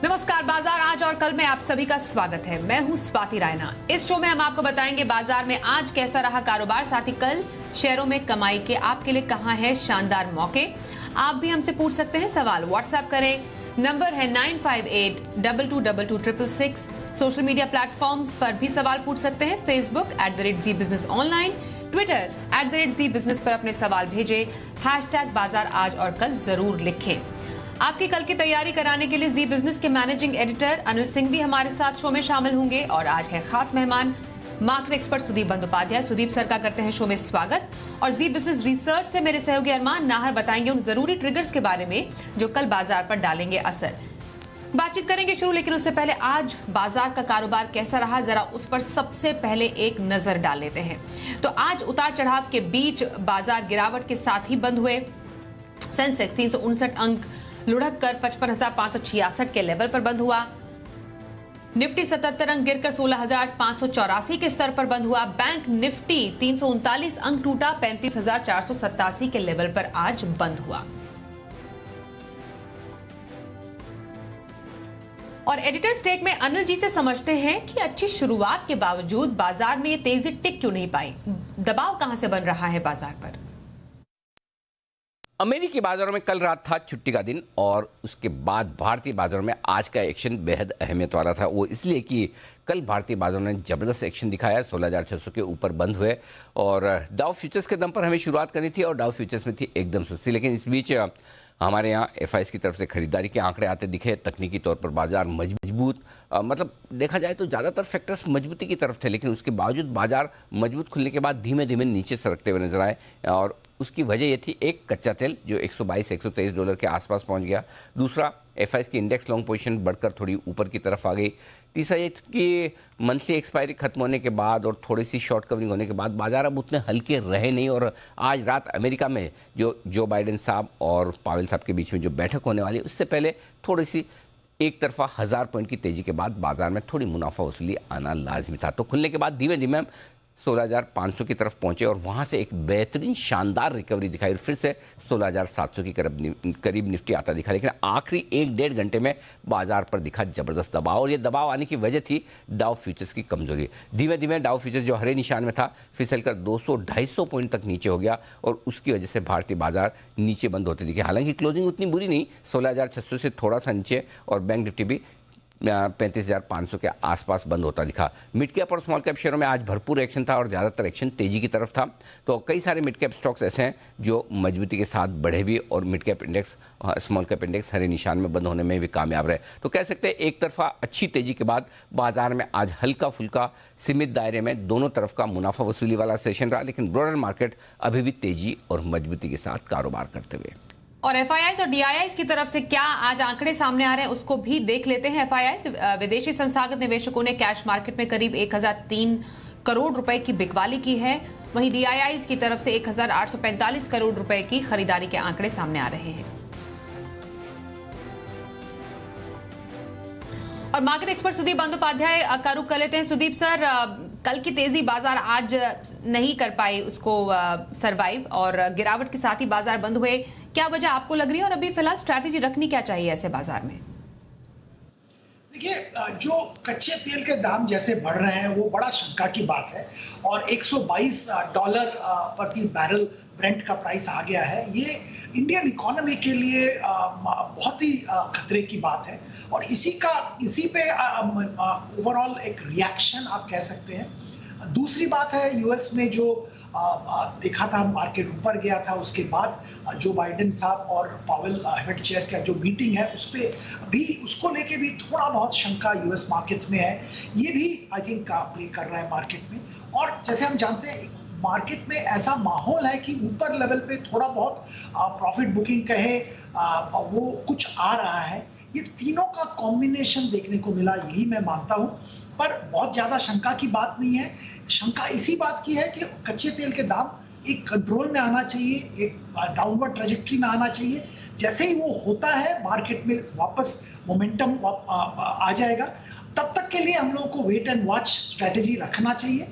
नमस्कार। बाजार आज और कल में आप सभी का स्वागत है। मैं हूं स्वाति रायना। इस शो में हम आपको बताएंगे बाजार में आज कैसा रहा कारोबार, साथ ही कल शेयरों में कमाई के आपके लिए कहां है शानदार मौके। आप भी हमसे पूछ सकते हैं सवाल, व्हाट्सएप करें, नंबर है 9582226666। सोशल मीडिया प्लेटफॉर्म्स पर भी सवाल पूछ सकते हैं, Facebook @ZBusiness online, Twitter @ZBusiness पर अपने सवाल भेजें, #बाजार आज और कल जरूर लिखें। आपकी कल की तैयारी कराने के लिए जी बिजनेस के मैनेजिंग एडिटर अनिल सिंह भी हमारे साथ शो में शामिल होंगे और आज है खास मेहमान market expert Sudeep Bandopadhyay. Sudeep sir का करते हैं शो में स्वागत। और जी बिजनेस रिसर्च से मेरे सहयोगी अरमान नाहर बताएंगे उन जरूरी ट्रिगर्स के बारे में जो कल बाजार पर डालेंगे असर। बातचीत करेंगे शुरू, लेकिन उससे पहले आज बाजार का कारोबार कैसा रहा जरा उस पर सबसे पहले एक नजर डाल लेते हैं। तो आज उतार चढ़ाव के बीच बाजार गिरावट के साथ ही बंद हुए। सेंसेक्स 359 अंक लुढ़क कर 55,566 के लेवल पर बंद हुआ। निफ्टी 77 अंक गिरकर 16,584 के स्तर पर बंद हुआ। बैंक निफ्टी 339 अंक टूटा, 35,487 के लेवल पर आज बंद हुआ। और एडिटर स्टेक में अनिल जी से समझते हैं कि अच्छी शुरुआत के बावजूद बाजार में ये तेजी टिक क्यों नहीं पाई, दबाव कहां से बन रहा है बाजार पर। अमेरिकी बाजारों में कल रात था छुट्टी का दिन और उसके बाद भारतीय बाजारों में आज का एक्शन बेहद अहमियत वाला था। वो इसलिए कि कल भारतीय बाजारों ने जबरदस्त एक्शन दिखाया, 16,600 के ऊपर बंद हुए और डाउ फ्यूचर्स के दम पर हमें शुरुआत करनी थी और डाउ फ्यूचर्स में थी एकदम सुस्ती। लेकिन इस बीच हमारे यहाँ एफआईएस की तरफ से खरीदारी के आंकड़े आते दिखे। तकनीकी तौर पर बाजार मजबूत, मतलब देखा जाए तो ज़्यादातर फैक्टर्स मजबूती की तरफ थे, लेकिन उसके बावजूद बाजार मजबूत खुलने के बाद धीमे धीमे नीचे सरकते हुए नजर आए। और उसकी वजह ये थी, एक कच्चा तेल जो $122-123 के आसपास पहुंच गया। दूसरा, एफआईएस की इंडेक्स लॉन्ग पोजीशन बढ़कर थोड़ी ऊपर की तरफ आ गई। तीसरा ये कि मंथली एक्सपायरी खत्म होने के बाद और थोड़ी सी शॉर्ट कवरिंग होने के बाद बाजार अब उतने हल्के रहे नहीं। और आज रात अमेरिका में जो बाइडेन साहब और पावेल साहब के बीच में जो बैठक होने वाली है, उससे पहले थोड़ी सी एक तरफा 1000 पॉइंट की तेजी के बाद बाजार में थोड़ी मुनाफा वसूली आना लाजमी था। तो खुलने के बाद धीमे धीमे 16,500 की तरफ पहुंचे और वहां से एक बेहतरीन शानदार रिकवरी दिखाई और फिर से 16,700 की करीब निफ्टी आता दिखा। लेकिन आखिरी 1-1.5 घंटे में बाजार पर दिखा जबरदस्त दबाव और ये दबाव आने की वजह थी डाउ फ्यूचर्स की कमजोरी। धीमे धीमे डाउ फ्यूचर्स जो हरे निशान में था फिसल कर 200-250 पॉइंट तक नीचे हो गया और उसकी वजह से भारतीय बाजार नीचे बंद होते दिखे। हालांकि क्लोजिंग उतनी बुरी नहीं, 16,600 से थोड़ा सा नीचे और बैंक निफ्टी भी 35,500 के आसपास बंद होता दिखा। मिड कैप और स्मॉल कैप शेयरों में आज भरपूर एक्शन था और ज़्यादातर एक्शन तेजी की तरफ था। तो कई सारे मिड कैप स्टॉक्स ऐसे हैं जो मजबूती के साथ बढ़े भी और mid cap index, small cap index हरे निशान में बंद होने में भी कामयाब रहे। तो कह सकते हैं एक तरफा अच्छी तेजी के बाद बाजार में आज हल्का फुल्का सीमित दायरे में दोनों तरफ का मुनाफा वसूली वाला सेशन रहा, लेकिन ब्रॉडर मार्केट अभी भी तेजी और मजबूती के साथ कारोबार करते हुए। और एफआईआईज और डीआईआईज की तरफ से क्या आज आंकड़े सामने आ रहे हैं उसको भी देख लेते हैं। एफआईआईज विदेशी संस्थागत निवेशकों ने कैश मार्केट में करीब 1,003 करोड़ रुपए की बिकवाली की है। वहीं डीआईआईज की तरफ से 1,845 करोड़ रुपए की खरीदारी के आंकड़े सामने आ रहे हैं। और मार्केट एक्सपर्ट सुदीप बंदोपाध्याय का रुख कर लेते हैं। सुदीप सर, कल की तेजी बाजार आज नहीं कर पाई उसको सरवाइव और गिरावट के साथ ही बाजार बंद हुए, क्या वजह आपको लग रही है और अभी फिलहाल स्ट्रैटेजी रखनी क्या चाहिए ऐसे बाजार में? देखिए, जो कच्चे तेल के दाम जैसे बढ़ रहे हैं वो बड़ा शंका की बात है और $122 प्रति बैरल ब्रेंट का प्राइस आ गया है। ये इंडियन इकोनॉमी के लिए बहुत ही खतरे की बात है और इसी पे ओवरऑल एक रिएक्शन आप कह सकते हैं। दूसरी बात है, यूएस में जो देखा था मार्केट ऊपर गया था, उसके बाद जो बाइडेन साहब और पावेल हेड चेयर का जो मीटिंग है उसको लेके भी थोड़ा बहुत शंका यूएस मार्केट्स में है। ये भी आई थिंक प्ले कर रहा है मार्केट में। और जैसे हम जानते हैं मार्केट में ऐसा माहौल है कि ऊपर लेवल पे थोड़ा बहुत प्रॉफिट बुकिंग कहे वो कुछ आ रहा है। ये तीनों का कॉम्बिनेशन देखने को मिला, यही मैं मानता हूँ। पर बहुत ज्यादा शंका की बात नहीं है। शंका इसी बात की है कि कच्चे तेल के दाम एक कंट्रोल में आना चाहिए, एक डाउनवर्ड ट्रेजेक्टरी में आना चाहिए। जैसे ही वो होता है मार्केट में वापस मोमेंटम आ जाएगा। तब तक के लिए हम लोगों को वेट एंड वॉच स्ट्रेटेजी रखना चाहिए।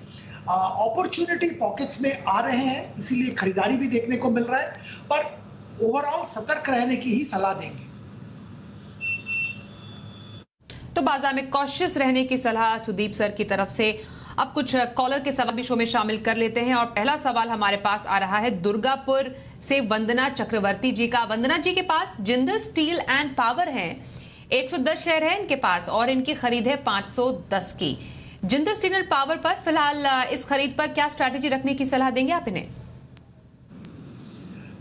अपॉर्चुनिटी पॉकेट्स में आ रहे हैं, इसीलिए खरीदारी भी देखने को मिल रहा है, पर ओवरऑल सतर्क रहने की ही सलाह देंगे। तो बाजार में कॉशियस रहने की सलाह सुदीप सर की तरफ से। अब कुछ कॉलर के सवाल भी शो में शामिल कर लेते हैं और पहला सवाल हमारे पास आ रहा है दुर्गापुर से वंदना चक्रवर्ती जी का। वंदना जी के पास जिंदल स्टील एंड पावर है, 110 शेयर है इनके पास और इनकी खरीद है 510 की। जिंदल स्टील एंड पावर पर फिलहाल इस खरीद पर क्या स्ट्रैटेजी रखने की सलाह देंगे आप इन्हें?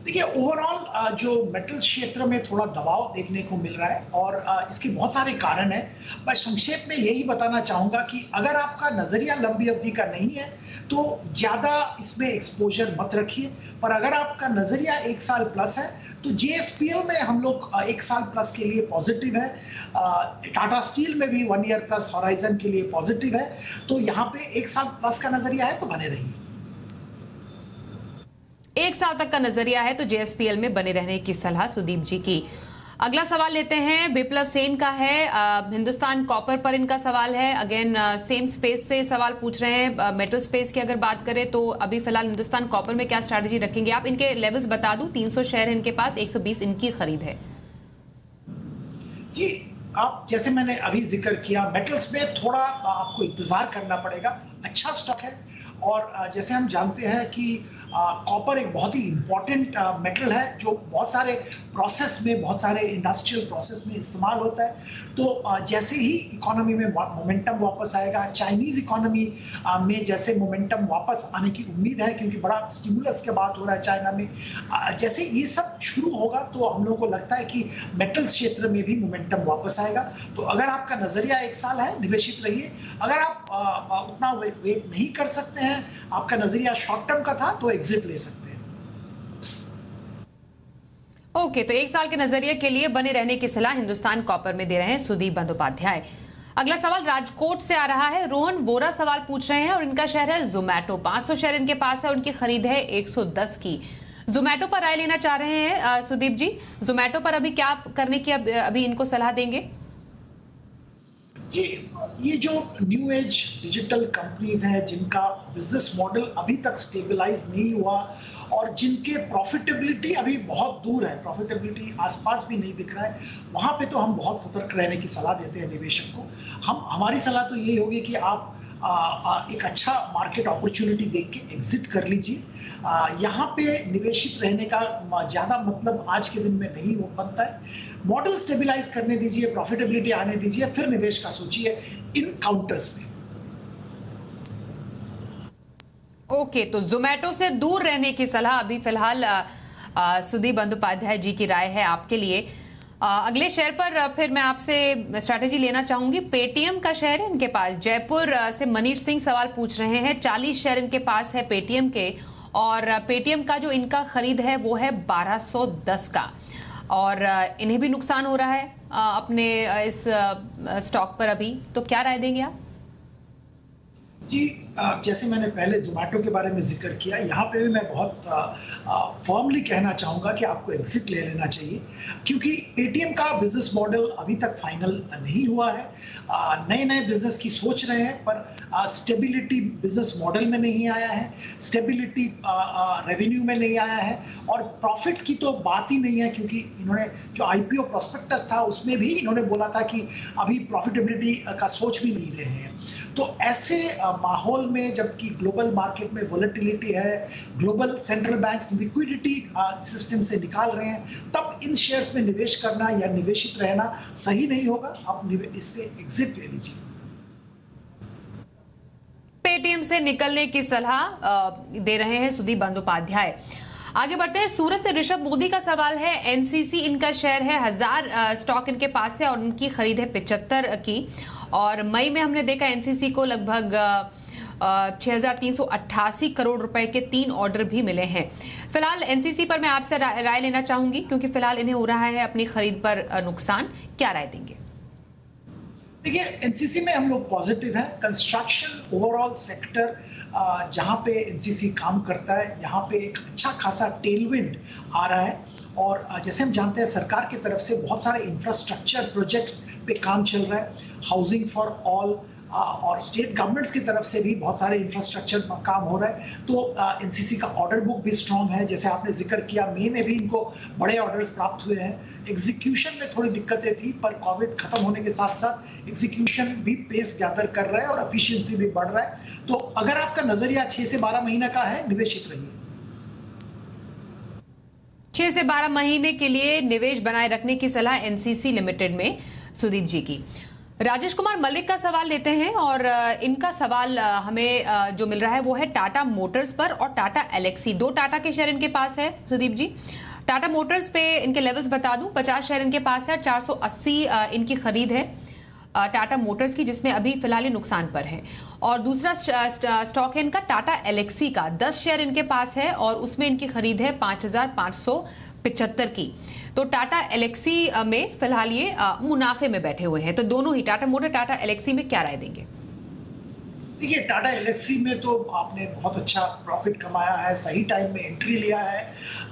देखिए, ओवरऑल जो मेटल क्षेत्र में थोड़ा दबाव देखने को मिल रहा है और इसके बहुत सारे कारण हैं। मैं संक्षेप में यही बताना चाहूंगा कि अगर आपका नजरिया लंबी अवधि का नहीं है तो ज्यादा इसमें एक्सपोजर मत रखिए, पर अगर आपका नजरिया 1 साल प्लस है तो JSPL में हम लोग 1 साल प्लस के लिए पॉजिटिव है। टाटा स्टील में भी 1 ईयर प्लस हॉराइजन के लिए पॉजिटिव है। तो यहाँ पे 1 साल प्लस का नजरिया है तो बने रहिए। 1 साल तक का नजरिया है तो JSPL में बने रहने की सलाह सुदीप जी की। अगला सवाल लेते हैं, विप्लव सेन का है। हिंदुस्तान कॉपर पर इनका सवाल है। अगेन सेम स्पेस से सवाल पूछ रहे हैं। मेटल स्पेस की अगर बात करें तो अभी फिलहाल हिंदुस्तान कॉपर में क्या स्ट्रैटेजी रखेंगे आप? इनके लेवल्स बता दूं, 300 शेयर है इनके पास, 120 इनकी खरीद है। जी, आप जैसे मैंने अभी जिक्र किया, मेटल्स में थोड़ा आपको इंतजार करना पड़ेगा। अच्छा स्टॉक है और जैसे हम जानते हैं कि कॉपर एक बहुत ही इंपॉर्टेंट मेटल है जो बहुत सारे प्रोसेस में, बहुत सारे इंडस्ट्रियल प्रोसेस में इस्तेमाल होता है। तो जैसे ही इकोनॉमी में मोमेंटम वापस आएगा, चाइनीज इकोनॉमी में जैसे मोमेंटम वापस आने की उम्मीद है क्योंकि बड़ा स्टिमुलस के बात हो रहा है चाइना में, जैसे ये सब शुरू होगा तो हम लोग को लगता है कि मेटल क्षेत्र में भी मोमेंटम वापस आएगा। तो अगर आपका नजरिया 1 साल है, निवेशित रहिए। अगर आप उतना वेट नहीं कर सकते हैं, आपका नजरिया शॉर्ट टर्म का था, तो एग्जिट ले सकते हैं। ओके, तो 1 साल के नजरिए के लिए बने रहने की सलाह हिंदुस्तान कॉपर में दे रहे हैं सुदीप बंदोपाध्याय। अगला सवाल राजकोट से आ रहा है। रोहन वोरा सवाल पूछ रहे हैं और इनका शेयर है जोमैटो। 500 शेयर इनके पास है और उनकी खरीद है 110 की। जोमैटो पर राय लेना चाह रहे हैं सुदीप जी। जोमैटो पर अभी क्या करने की अभी इनको सलाह देंगे? जी, ये जो न्यू एज डिजिटल कंपनीज हैं जिनका बिजनेस मॉडल अभी तक स्टेबलाइज नहीं हुआ और जिनके प्रॉफिटेबिलिटी अभी बहुत दूर है, प्रॉफिटेबिलिटी आसपास भी नहीं दिख रहा है, वहां पे तो हम बहुत सतर्क रहने की सलाह देते हैं निवेशक को। हमारी सलाह तो यही होगी कि आप एक अच्छा मार्केट अपॉर्चुनिटी देख के एग्जिट कर लीजिए। यहाँ पे निवेशित रहने का ज़्यादा मतलब आज के दिन में नहीं हो बनता है। मॉडल स्टेबलाइज करने दीजिए, प्रॉफिटेबिलिटी आने दीजिए, फिर निवेश का सोचिए इन काउंटर्स में। ओके, तो जोमैटो से दूर रहने की सलाह अभी फिलहाल सुदीप बंदोपाध्याय जी की राय है आपके लिए। अगले शेयर पर फिर मैं आपसे स्ट्रैटेजी लेना चाहूंगी। पेटीएम का शेयर है इनके पास। जयपुर से मनीष सिंह सवाल पूछ रहे हैं। 40 शेयर इनके पास है पेटीएम के और पेटीएम का जो इनका खरीद है वो है 1210 का और इन्हें भी नुकसान हो रहा है अपने इस स्टॉक पर अभी। तो क्या राय देंगे आप? जी, जैसे मैंने पहले जोमैटो के बारे में जिक्र किया, यहाँ पे भी मैं बहुत फर्मली कहना चाहूँगा कि आपको एग्जिट ले लेना चाहिए क्योंकि पेटीएम का बिजनेस मॉडल अभी तक फाइनल नहीं हुआ है। नए नए बिजनेस की सोच रहे हैं पर स्टेबिलिटी बिजनेस मॉडल में नहीं आया है, स्टेबिलिटी रेवेन्यू में नहीं आया है और प्रॉफिट की तो बात ही नहीं है क्योंकि इन्होंने जो IPO प्रोस्पेक्टस था उसमें भी इन्होंने बोला था कि अभी प्रॉफिटेबिलिटी का सोच भी नहीं रहे हैं। तो ऐसे माहौल में जबकि ग्लोबल मार्केट में वोलेटिलिटी है, global central banks liquidity system से निकाल रहे हैं, तब इन शेयर्स में निवेश करना या निवेशित रहना सही नहीं होगा। आप इससे एग्जिट ले लीजिए। पेटीएम से निकलने की सलाह दे रहे हैं सुदीप बंदोपाध्याय। आगे बढ़ते हैं, सूरत से ऋषभ मोदी का सवाल है। NCC इनका शेयर है, 1000 स्टॉक इनके पास है और उनकी खरीद है 75 की और मई में हमने देखा NCC को लगभग 6388 करोड़ रुपए के 3 ऑर्डर भी मिले हैं। फिलहाल NCC पर मैं आपसे राय लेना चाहूंगी क्योंकि फिलहाल इन्हें हो रहा है अपनी खरीद पर नुकसान। क्या राय देंगे? देखिए, NCC में हम लोग पॉजिटिव हैं। कंस्ट्रक्शन ओवरऑल सेक्टर जहाँ पे NCC काम करता है, यहाँ पे एक अच्छा खासा टेलविंड आ रहा है और जैसे हम जानते हैं सरकार की तरफ से बहुत सारे इंफ्रास्ट्रक्चर प्रोजेक्ट्स पे काम चल रहा है। हाउसिंग फॉर ऑल, और स्टेट गवर्नमेंट्स की तरफ से भी बहुत सारे इंफ्रास्ट्रक्चर पर काम हो रहा है। तो एनसीसी का ऑर्डर बुक भी स्ट्रांग है, जैसे आपने जिक्र किया मई में भी इनको बड़े ऑर्डर्स प्राप्त हुए हैं। एग्जीक्यूशन में थोड़ी दिक्कतें थी, पर कोविड खत्म होने के साथ साथ एग्जीक्यूशन भी पेस गैदर कर रहा है और एफिशिएंसी भी बढ़ रहा है। तो अगर आपका नजरिया 6 से 12 महीने का है, निवेशित रहिए। 6 से 12 महीने के लिए निवेश बनाए रखने की सलाह एनसीसी लिमिटेड में सुदीप जी की। राजेश कुमार मलिक का सवाल लेते हैं और इनका सवाल हमें जो मिल रहा है वो है टाटा मोटर्स पर और टाटा एलेक्सी। 2 टाटा के शेयर इनके पास है सुदीप जी। टाटा मोटर्स पे इनके लेवल्स बता दूं, 50 शेयर इनके पास है, 480 इनकी खरीद है टाटा मोटर्स की, जिसमें अभी फिलहाल नुकसान पर है। और दूसरा स्टॉक है इनका टाटा एलेक्सी का, 10 शेयर इनके पास है और उसमें इनकी खरीद है 5575 की। तो टाटा एलेक्सी में फिलहाल ये मुनाफे में बैठे हुए हैं। तो दोनों ही टाटा मोटर, टाटा एलेक्सी में क्या राय देंगे? देखिए, टाटा एलेक्सी में तो आपने बहुत अच्छा प्रॉफिट कमाया है, सही टाइम में एंट्री लिया है।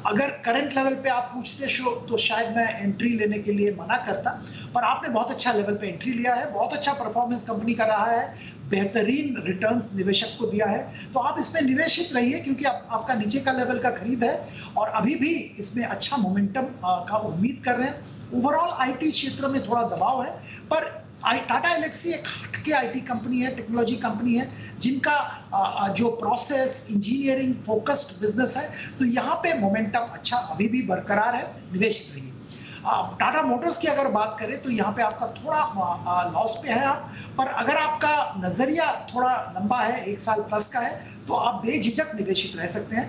अगर करंट लेवल पे आप पूछते तो शायद मैं एंट्री लेने के लिए मना करता, पर आपने बहुत अच्छा लेवल पे एंट्री लिया है। बहुत अच्छा परफॉर्मेंस कंपनी का रहा है, बेहतरीन रिटर्न्स निवेशक को दिया है। तो आप इसमें निवेशित रहिए, क्योंकि आपका नीचे का लेवल का खरीद है और अभी भी इसमें अच्छा मोमेंटम का उम्मीद कर रहे हैं। ओवरऑल आईटी क्षेत्र में थोड़ा दबाव है, पर टाटा एलेक्सी एक हटके आईटी कंपनी है, टेक्नोलॉजी कंपनी है, जिनका जो प्रोसेस इंजीनियरिंग फोकस्ड बिजनेस है। तो यहाँ पे मोमेंटम अच्छा अभी भी बरकरार है, निवेशित रहिए। टाटा मोटर्स की अगर बात करें तो यहाँ पे आपका थोड़ा लॉस पे है आप, पर अगर आपका नजरिया थोड़ा लंबा है, 1 साल प्लस का है, तो आप बेझिझक निवेशित रह सकते हैं।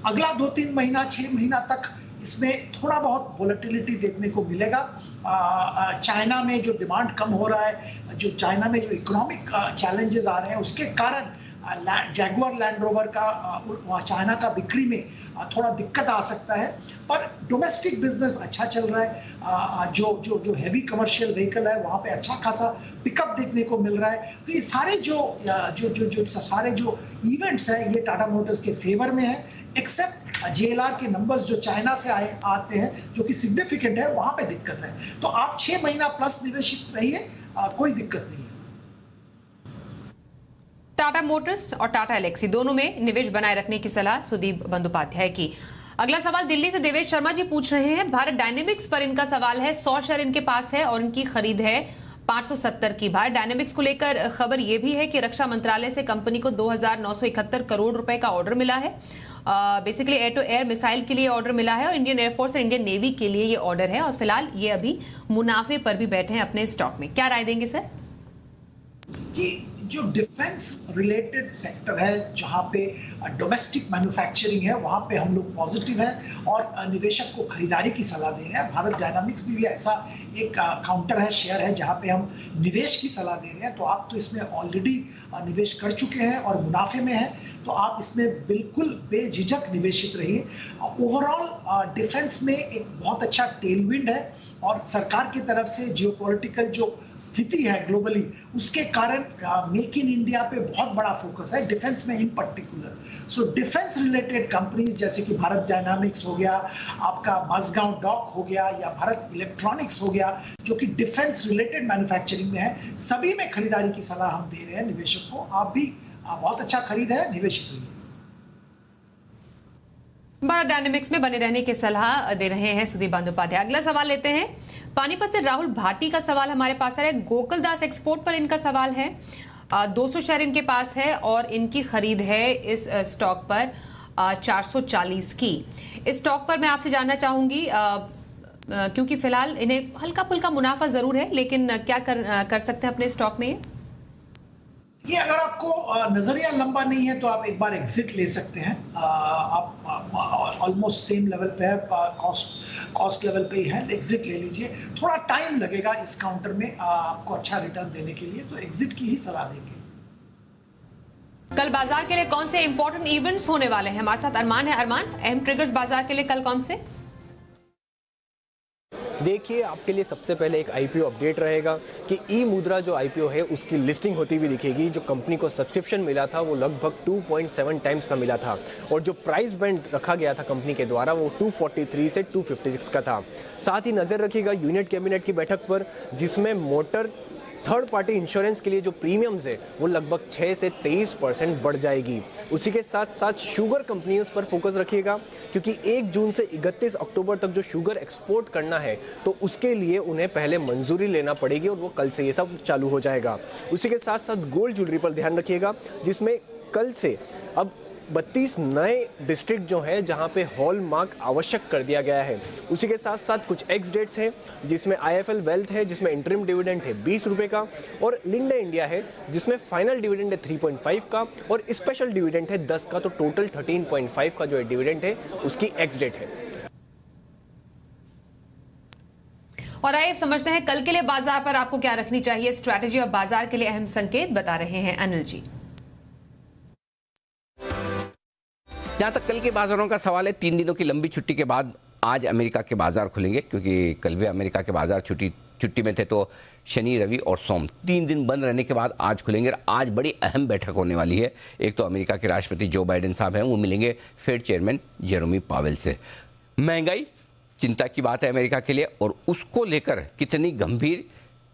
अगला 2-3 महीना, 6 महीना तक इसमें थोड़ा बहुत वोलेटिलिटी देखने को मिलेगा। चाइना में जो डिमांड कम हो रहा है, जो चाइना में जो इकोनॉमिक चैलेंजेस आ रहे हैं, उसके कारण जैगुआर लैंड रोवर का चाइना का बिक्री में थोड़ा दिक्कत आ सकता है। पर डोमेस्टिक बिजनेस अच्छा चल रहा है। जो हैवी कमर्शियल व्हीकल है, वहाँ पे अच्छा खासा पिकअप देखने को मिल रहा है। तो ये सारे जो इवेंट्स हैं, ये टाटा मोटर्स के फेवर में है, एक्सेप्ट जेएलआर के नंबर्स जो चाइना से आते हैं, जो कि सिग्निफिकेंट है, वहां पे दिक्कत है। तो आप 6 महीना प्लस निवेशित रहिए, कोई दिक्कत नहीं है। टाटा मोटर्स और टाटा एलेक्सी दोनों में निवेश बनाए रखने की सलाह सुदीप बंदोपाध्याय की। अगला सवाल दिल्ली से देवेश शर्मा जी पूछ रहे हैं। भारत डायनेमिक्स पर इनका सवाल है, 100 शेयर इनके पास है और इनकी खरीद है 570 की। भारत डायनेमिक्स को लेकर खबर यह भी है कि रक्षा मंत्रालय से कंपनी को 2971 करोड़ रुपए का ऑर्डर मिला है। Basically air to air missile के लिए ऑर्डर मिला है और इंडियन एयरफोर्स और इंडियन नेवी के लिए ये ऑर्डर है और फिलहाल ये अभी मुनाफे पर भी बैठे हैं अपने स्टॉक में। क्या राय देंगे सर? जी, जो डिफेंस रिलेटेड सेक्टर है, जहां पे डोमेस्टिक मैन्युफैक्चरिंग है, वहां पे हम लोग पॉजिटिव हैं और निवेशक को खरीदारी की सलाह दे रहे हैं। भारत डायनामिक्स भी ऐसा एक काउंटर है, शेयर है, जहां पे हम निवेश की सलाह दे रहे हैं। तो आप तो इसमें ऑलरेडी निवेश कर चुके हैं और मुनाफे में हैं, तो आप इसमें बिल्कुल बेझिझक निवेशित रहिए। ओवरऑल डिफेंस में एक बहुत अच्छा टेलविंड है और सरकार की तरफ से जियोपॉलिटिकल जो स्थिति है ग्लोबली, उसके कारण मेक इन इंडिया पे बहुत बड़ा फोकस है, डिफेंस में इन particular. So defence related companies जैसे कि भारत डायनामिक्स हो गया, आपका माझगांव डॉक हो गया, या भारत इलेक्ट्रॉनिक्स हो गया, जो कि डिफेंस रिलेटेड मैन्युफैक्चरिंग में है, सभी में खरीदारी की सलाह हम दे रहे हैं निवेशक को। आप भी बहुत अच्छा खरीद है, निवेशित रहिए। भारत डायनेमिक्स में बने रहने की सलाह दे रहे हैं सुदीप बंदोपाध्याय। अगला सवाल लेते हैं पानीपत से राहुल भाटी का सवाल हमारे पास है। गोकुलदास एक्सपोर्ट पर इनका सवाल है, 200 शेयर इनके पास है और इनकी खरीद है इस स्टॉक पर 440 की। इस स्टॉक पर मैं आपसे जानना चाहूंगी, क्योंकि फिलहाल इन्हें हल्का फुल्का मुनाफा जरूर है, लेकिन क्या कर सकते हैं अपने स्टॉक में? ये अगर आपको नजरिया लंबा नहीं है तो आप एक बार एग्जिट ले सकते हैं। आप ऑलमोस्ट सेम लेवल पे है, कॉस्ट लेवल पे ही है, एग्जिट ले लीजिए। थोड़ा टाइम लगेगा इस काउंटर में आपको अच्छा रिटर्न देने के लिए, तो एग्जिट की ही सलाह देंगे। कल बाजार के लिए कौन से इंपॉर्टेंट इवेंट्स होने वाले हैं? हमारे साथ अरमान है। अरमान, अहम ट्रिगर्स बाजार के लिए कल कौन से? देखिए, आपके लिए सबसे पहले एक आईपीओ अपडेट रहेगा कि ई मुद्रा जो आईपीओ है उसकी लिस्टिंग होती हुई दिखेगी। जो कंपनी को सब्सक्रिप्शन मिला था वो लगभग 2.7 टाइम्स का मिला था और जो प्राइस बैंड रखा गया था कंपनी के द्वारा वो 243 से 256 का था। साथ ही नजर रखिएगा यूनिट कैबिनेट की बैठक पर, जिसमें मोटर थर्ड पार्टी इंश्योरेंस के लिए जो प्रीमियम्स है वो लगभग 6 से 23% बढ़ जाएगी। उसी के साथ साथ शुगर कंपनियों पर फोकस रखिएगा, क्योंकि 1 जून से 31 अक्टूबर तक जो शुगर एक्सपोर्ट करना है तो उसके लिए उन्हें पहले मंजूरी लेना पड़ेगी और वो कल से ये सब चालू हो जाएगा। उसी के साथ साथ गोल्ड ज्वेलरी पर ध्यान रखिएगा, जिसमें कल से अब 32 नए डिस्ट्रिक्ट जो हैं जहां पे हॉलमार्क आवश्यक कर दिया गया है। उसी के साथ साथ कुछ एक्स डेट्स हैं जिसमें IIFL वेल्थ है, जिसमें इंटरिम डिविडेंड है 20 रुपए का, और लिंडे इंडिया है जिसमें फाइनल डिविडेंड है 3.5 का और स्पेशल डिविडेंड है 10 का। तो टोटल 13.5 का जो डिविडेंड है उसकी एक्स डेट है। और आइए समझते हैं कल के लिए बाजार पर आपको क्या रखनी चाहिए स्ट्रैटेजी, और बाजार के लिए अहम संकेत बता रहे हैं अनिल जी। जहां तक कल के बाजारों का सवाल है, 3 दिनों की लंबी छुट्टी के बाद आज अमेरिका के बाजार खुलेंगे, क्योंकि कल भी अमेरिका के बाजार छुट्टी में थे। तो शनि, रवि और सोम 3 दिन बंद रहने के बाद आज खुलेंगे। आज बड़ी अहम बैठक होने वाली है। एक तो अमेरिका के राष्ट्रपति जो बाइडेन साहब हैं, वो मिलेंगे फेड चेयरमैन जेरोमी पावेल से। महंगाई चिंता की बात है अमेरिका के लिए, और उसको लेकर कितनी गंभीर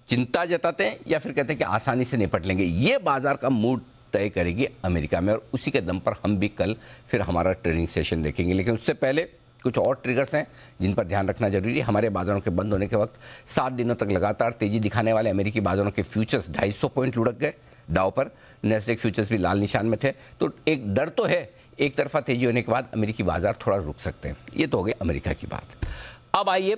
चिंता जताते हैं या फिर कहते हैं कि आसानी से निपट लेंगे, ये बाजार का मूड तय करेगी अमेरिका में। और उसी के दम पर हम भी कल फिर हमारा ट्रेडिंग सेशन देखेंगे। लेकिन उससे पहले कुछ और ट्रिगर्स हैं जिन पर ध्यान रखना जरूरी है। हमारे बाजारों के बंद होने के वक्त 7 दिनों तक लगातार तेजी दिखाने वाले अमेरिकी बाजारों के फ्यूचर्स 250 पॉइंट लुढ़क गए दाव पर। नैस्डैक फ्यूचर्स भी लाल निशान में थे। तो एक डर तो है, एक तरफा तेजी होने के बाद अमेरिकी बाजार थोड़ा रुक सकते हैं। ये तो हो गई अमेरिका की बात। अब आइए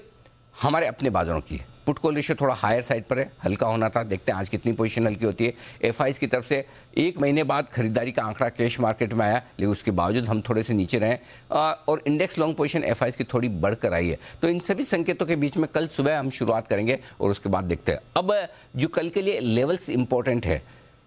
हमारे अपने बाजारों की। पुट कॉल रेशियो थोड़ा हायर साइड पर है, हल्का होना था। देखते हैं आज कितनी पोजीशन हल्की होती है। एफआईज की तरफ से 1 महीने बाद खरीदारी का आंकड़ा कैश मार्केट में आया, लेकिन उसके बावजूद हम थोड़े से नीचे रहे और इंडेक्स लॉन्ग पोजीशन एफआईज की थोड़ी बढ़कर आई है। तो इन सभी संकेतों के बीच में कल सुबह हम शुरुआत करेंगे और उसके बाद देखते हैं। अब जो कल के लिए लेवल्स इंपॉर्टेंट है,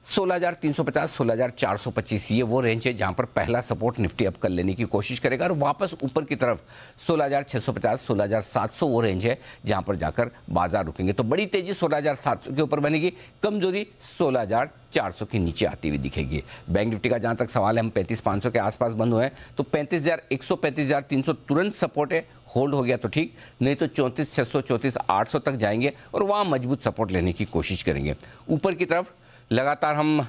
16,350, 16,425 ये वो रेंज है जहां पर पहला सपोर्ट निफ्टी अप कर लेने की कोशिश करेगा और वापस ऊपर की तरफ 16,650, 16,700 वो रेंज है जहां पर जाकर बाजार रुकेंगे। तो बड़ी तेजी 16,700 के ऊपर बनेगी, कमजोरी 16,400 के नीचे आती हुई दिखेगी। बैंक निफ्टी का जहां तक सवाल है, हम 35,500 के आसपास बंद हुए हैं, तो 35,100, 35,300 तुरंत सपोर्ट है। होल्ड हो गया तो ठीक, नहीं तो 34,600, 34,800 तक जाएंगे और वहां मजबूत सपोर्ट लेने की कोशिश करेंगे। ऊपर की तरफ लगातार हम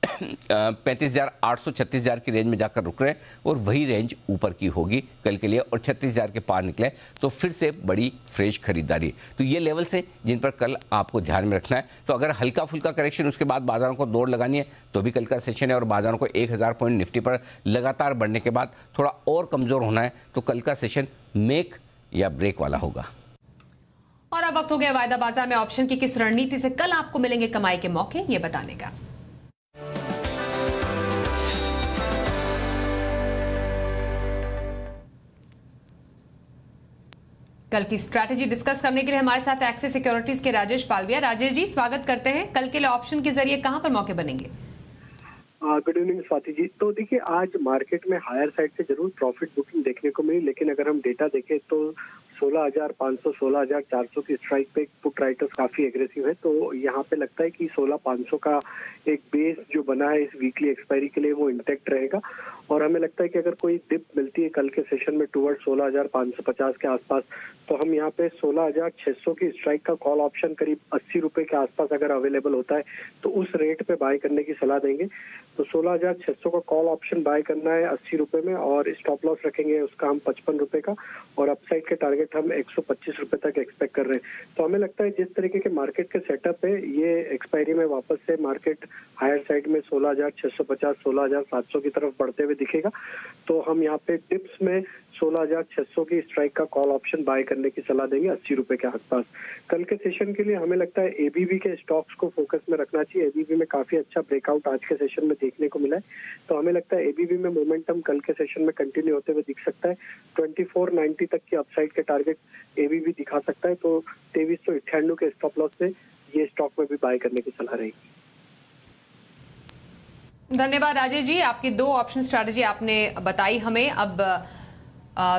35,800, 36,000 की रेंज में जाकर रुक रहे हैं और वही रेंज ऊपर की होगी कल के लिए। और 36,000 के पार निकले तो फिर से बड़ी फ्रेश खरीदारी। तो ये लेवल्स हैं जिन पर कल आपको ध्यान में रखना है। तो अगर हल्का फुल्का करेक्शन उसके बाद बाजारों को दौड़ लगानी है तो भी कल का सेशन है, और बाजारों को 1,000 पॉइंट निफ्टी पर लगातार बढ़ने के बाद थोड़ा और कमजोर होना है तो कल का सेशन मेक या ब्रेक वाला होगा। और अब वक्त हो गया वायदा बाजार में ऑप्शन की किस रणनीति से कल आपको मिलेंगे कमाई के मौके, ये बताने का। कल की स्ट्रैटेजी डिस्कस करने के लिए हमारे साथ एक्सिस सिक्योरिटीज के राजेश पालविया। राजेश जी, स्वागत करते हैं। कल के लिए ऑप्शन के जरिए कहां पर मौके बनेंगे? Good evening Swati ji. तो देखिए, आज मार्केट में हायर साइड से जरूर प्रॉफिट बुकिंग देखने को मिली, लेकिन अगर हम डेटा देखें तो 16,500, 16,400 की स्ट्राइक पे पुट राइटर्स काफी एग्रेसिव है। तो यहाँ पे लगता है कि 16,500 का एक बेस जो बना है इस वीकली एक्सपायरी के लिए वो इंटैक्ट रहेगा। और हमें लगता है कि अगर कोई डिप मिलती है कल के सेशन में टुवर्ड 16,550 के आसपास, तो हम यहाँ पे 16,600 की स्ट्राइक का कॉल ऑप्शन करीब 80 रुपए के आसपास अगर अवेलेबल होता है तो उस रेट पे बाय करने की सलाह देंगे। तो 16,600 का कॉल ऑप्शन बाय करना है 80 रुपए में, और स्टॉप लॉस रखेंगे उसका हम 55 रुपए का, और अपसाइड के टारगेट हम 125 रुपए तक एक्सपेक्ट कर रहे हैं। तो हमें लगता है जिस तरीके के मार्केट के सेटअप है, ये एक्सपायरी में वापस से मार्केट हायर साइड में 16,650, 16,700 की तरफ बढ़ते हुए दिखेगा। तो हम यहाँ पे टिप्स में 16,600 की स्ट्राइक का कॉल ऑप्शन बाय करने की सलाह देंगे 80 रुपए के आसपास। कल के सेशन के लिए हमें लगता है एबीबी के स्टॉक्स को फोकस में रखना चाहिए। एबीबी में काफी अच्छा ब्रेकआउट आज के सेशन में देखने को मिला है, तो हमें लगता है एबीबी में मोमेंटम कल के सेशन में कंटिन्यू होते हुए दिख सकता है। 2490 तक की अपसाइड के टारगेट एबीबी दिखा सकता है। तो 2398 के स्टॉप लॉस से ये स्टॉक में भी बाय करने की सलाह रहेगी। धन्यवाद राजेश जी, आपकी 2 ऑप्शन स्ट्रैटेजी आपने बताई हमें। अब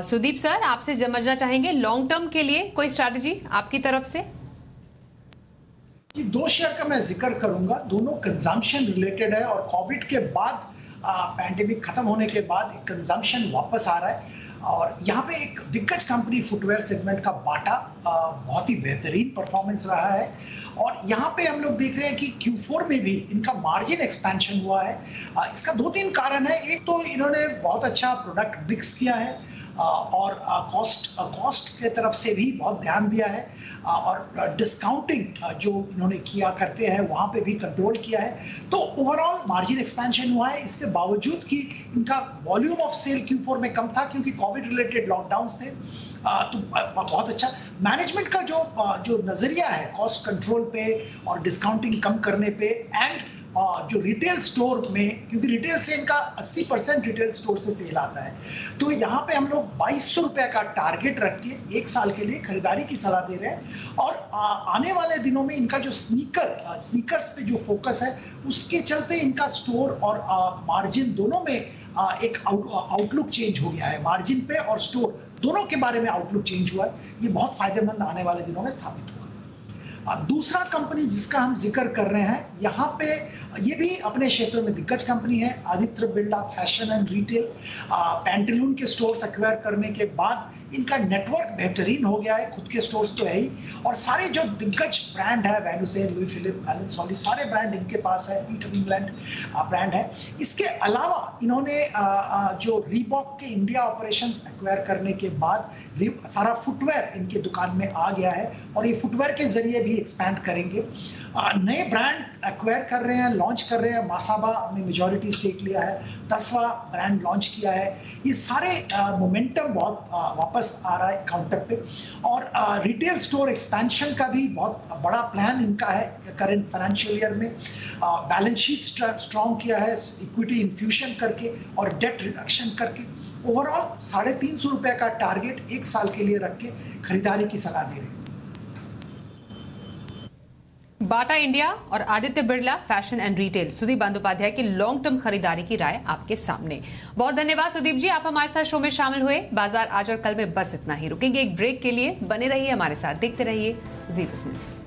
सुदीप सर, आपसे समझना चाहेंगे लॉन्ग टर्म के लिए कोई स्ट्रैटेजी आपकी तरफ से? जी, 2 शेयर का मैं जिक्र करूंगा, दोनों कंजम्पशन रिलेटेड है और कोविड के बाद पैंडेमिक खत्म होने के बाद एक कंजम्पशन वापस आ रहा है। और यहाँ पे एक दिग्गज कंपनी फुटवेयर सेगमेंट का बाटा बहुत ही बेहतरीन परफॉर्मेंस रहा है। और यहाँ पे हम लोग देख रहे हैं कि Q4 में भी इनका मार्जिन एक्सपेंशन हुआ है। इसका 2-3 कारण है। एक तो इन्होंने बहुत अच्छा प्रोडक्ट मिक्स किया है और कॉस्ट के तरफ से भी बहुत ध्यान दिया है और डिस्काउंटिंग जो इन्होंने किया करते हैं वहाँ पे भी कंट्रोल किया है। तो ओवरऑल मार्जिन एक्सपेंशन हुआ है, इसके बावजूद कि इनका वॉल्यूम ऑफ सेल Q4 में कम था क्योंकि कोविड रिलेटेड लॉकडाउन्स थे। तो बहुत अच्छा मैनेजमेंट का जो नजरिया है कॉस्ट कंट्रोल पे और डिस्काउंटिंग कम करने पे एंड जो रिटेल स्टोर में, क्योंकि रिटेल से इनका 80% रिटेल स्टोर से सेल आता है, तो यहाँ पे हम लोग 2200 रुपए का टारगेट रख के 1 साल के लिए खरीदारी की सलाह दे रहे हैं। और आने वाले दिनों में इनका जो स्नीकर्स पे जो फोकस है उसके चलते इनका स्टोर और मार्जिन दोनों में एक आउटलुक चेंज हो गया है। मार्जिन पे और स्टोर दोनों के बारे में आउटलुक चेंज हुआ है। ये बहुत फायदेमंद आने वाले दिनों में स्थापित होगा। दूसरा कंपनी जिसका हम जिक्र कर रहे हैं, यहाँ पे ये भी अपने क्षेत्र में दिग्गज कंपनी है, Aditya Birla fashion and retail. Pantaloon के स्टोर्स एक्वायर करने के बाद इनका नेटवर्क बेहतरीन हो गया है, खुद के स्टोर्स तो है ही, और सारे जो दिग्गज ब्रांड है, वैनुसेन, लुई फिलिप, एलन सोली, सारे ब्रांड इनके पास है, पीटर इंग्लैंड ब्रांड है। इसके अलावा इन्होंने जो रीबॉक के इंडिया ऑपरेशंस एक्वायर करने के बाद सारा फुटवेयर इनके दुकान में आ गया है और ये फुटवेयर के जरिए भी एक्सपैंड करेंगे। नए ब्रांड एक्वायर कर रहे हैं, लॉन्च कर रहे हैं। मासाबा में मेजॉरिटी स्टेक लिया है, 10वां ब्रांड लॉन्च किया है। ये सारे मोमेंटम बहुत वापस आ रहा है काउंटर पे। और रिटेल स्टोर एक्सपेंशन का भी बहुत बड़ा प्लान इनका है करंट फाइनेंशियल ईयर में। बैलेंस शीट स्ट्रॉन्ग किया है इक्विटी इन्फ्यूशन करके और डेट रिडक्शन करके। ओवरऑल 350 रुपए का टारगेट 1 साल के लिए रख के खरीदारी की सलाह दे रहे हैं। बाटा इंडिया और Aditya Birla fashion and retail, Sudeep Bandopadhyay की लॉन्ग टर्म खरीदारी की राय आपके सामने। बहुत धन्यवाद सुदीप जी, आप हमारे साथ शो में शामिल हुए। बाजार आज और कल में बस इतना ही। रुकेंगे एक ब्रेक के लिए, बने रहिए हमारे साथ, देखते रहिए जी बिजनेस।